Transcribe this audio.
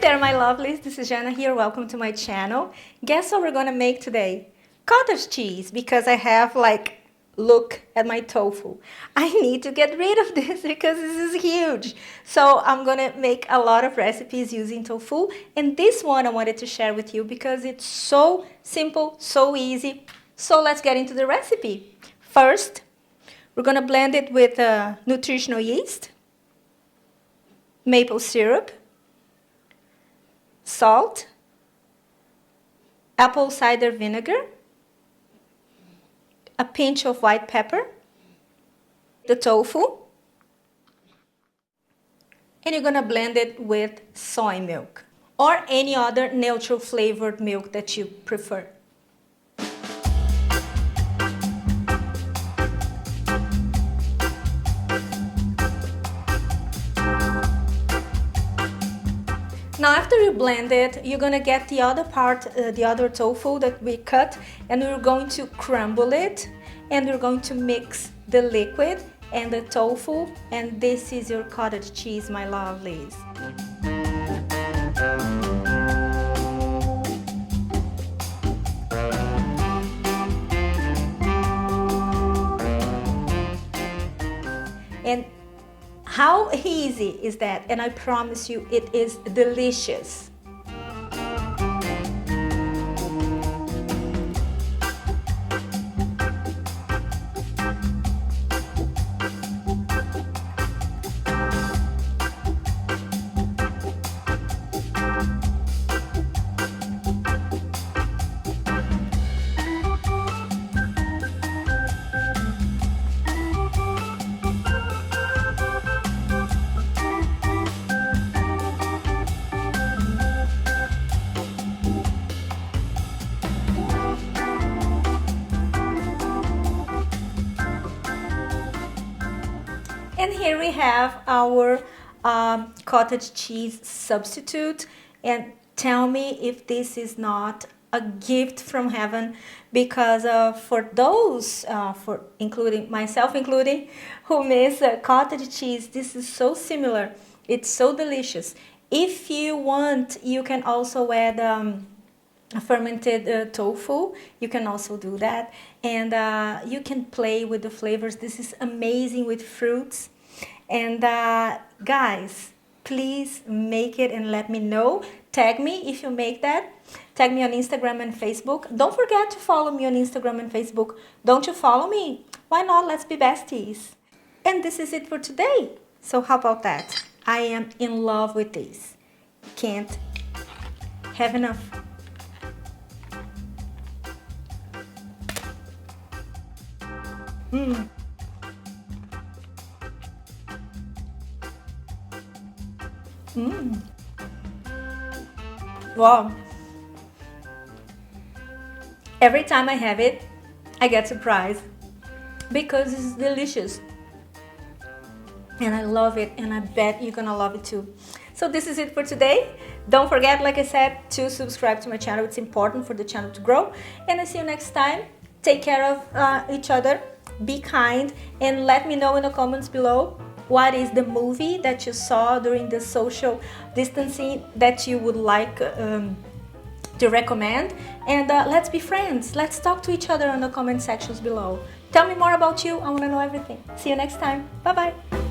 there, my lovelies. This is Jana here. Welcome to my channel. Guess what we're gonna make today? Cottage cheese, because I have look at my tofu. I need to get rid of this because this is huge. So I'm gonna make a lot of recipes using tofu, and this one I wanted to share with you because it's so simple, so easy. So let's get into the recipe. First, we're gonna blend it with nutritional yeast, maple syrup, salt, apple cider vinegar, a pinch of white pepper, the tofu, and you're gonna blend it with soy milk or any other neutral flavored milk that you prefer. Now after you blend it, you're gonna get the other part, the other tofu that we cut, and we're going to crumble it, and we're going to mix the liquid and the tofu, and this is your cottage cheese, my lovelies. And how easy is that? And I promise you, it is delicious. And here we have our cottage cheese substitute, and tell me if this is not a gift from heaven, because for those, including myself, who miss cottage cheese, this is so similar. It's so delicious. If you want, you can also add fermented tofu. You can also do that, and you can play with the flavors. This is amazing with fruits. And guys, please make it and let me know. Tag me if you make that. Tag me on Instagram and Facebook. Don't forget to follow me on Instagram and Facebook. Don't you follow me? Why not? Let's be besties. And this is it for today. So how about that? I am in love with this. Can't have enough. Wow. Every time I have it, I get surprised because it's delicious. And I love it, and I bet you're gonna love it too. So this is it for today. Don't forget, like I said, to subscribe to my channel. It's important for the channel to grow. And I'll see you next time. Take care of each other. Be kind, and let me know in the comments below what is the movie that you saw during the social distancing that you would like to recommend. And let's be friends. Let's talk to each other in the comment sections below. Tell me more about you. I want to know everything. See you next time. Bye bye.